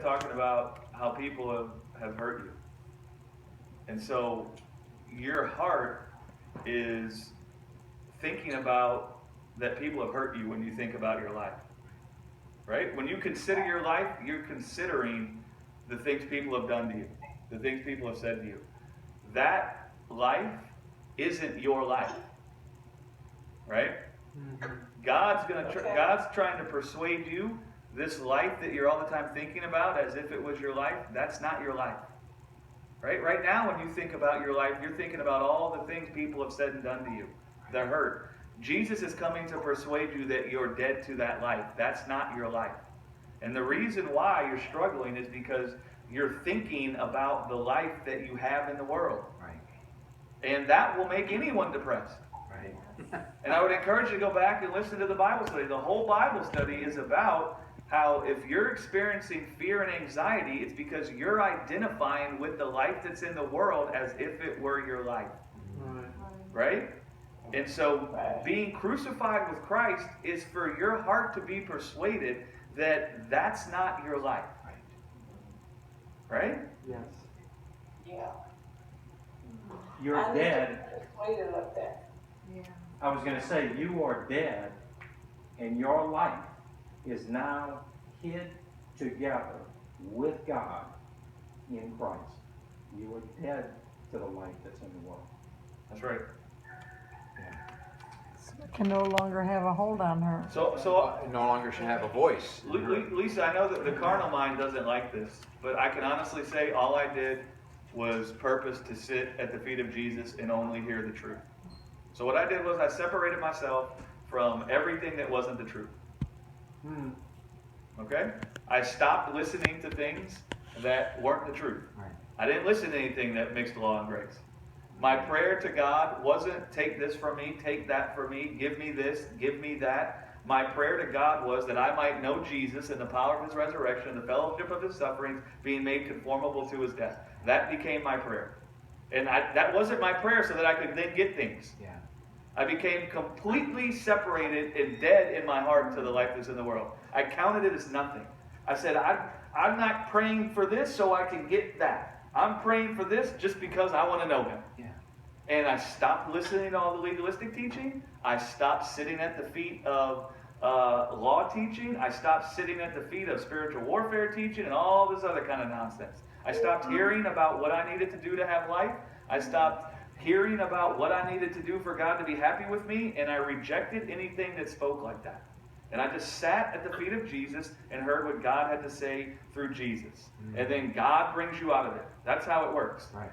talking about how people have hurt you. And so your heart is thinking about that people have hurt you when you think about your life. Right? When you consider your life, you're considering the things people have done to you, the things people have said to you. That life isn't your life. Right? God's trying to persuade you this life that you're all the time thinking about as if it was your life, that's not your life. Right now, when you think about your life, you're thinking about all the things people have said and done to you, the hurt. Jesus is coming to persuade you that you're dead to that life. That's not your life. And the reason why you're struggling is because you're thinking about the life that you have in the world. Right. And that will make anyone depressed. Right. And I would encourage you to go back and listen to the Bible study. The whole Bible study is about how if you're experiencing fear and anxiety, it's because you're identifying with the life that's in the world as if it were your life. Right? And so being crucified with Christ is for your heart to be persuaded that that's not your life. Right? Yes. Yeah. You're dead. Persuaded of that. Yeah. I was going to say, you are dead, and your life is now hid together with God in Christ. You are dead to the life that's in the world. That's right. Can no longer have a hold on her. So No longer should have a voice. Lisa, I know that the carnal mind doesn't like this, but I can honestly say all I did was purpose to sit at the feet of Jesus and only hear the truth. So what I did was I separated myself from everything that wasn't the truth. Okay? I stopped listening to things that weren't the truth. Right. I didn't listen to anything that mixed law and grace. My prayer to God wasn't take this from me, take that from me, give me this, give me that. My prayer to God was that I might know Jesus and the power of his resurrection, the fellowship of his sufferings, being made conformable to his death. That became my prayer. And that wasn't my prayer so that I could then get things. Yeah. I became completely separated and dead in my heart to the life that's in the world. I counted it as nothing. I said, I'm not praying for this so I can get that. I'm praying for this just because I want to know him. Yeah. And I stopped listening to all the legalistic teaching. I stopped sitting at the feet of law teaching. I stopped sitting at the feet of spiritual warfare teaching and all this other kind of nonsense. I stopped hearing about what I needed to do to have life. I stopped hearing about what I needed to do for God to be happy with me, and I rejected anything that spoke like that. And I just sat at the feet of Jesus and heard what God had to say through Jesus. And then God brings you out of it. That's how it works. Right.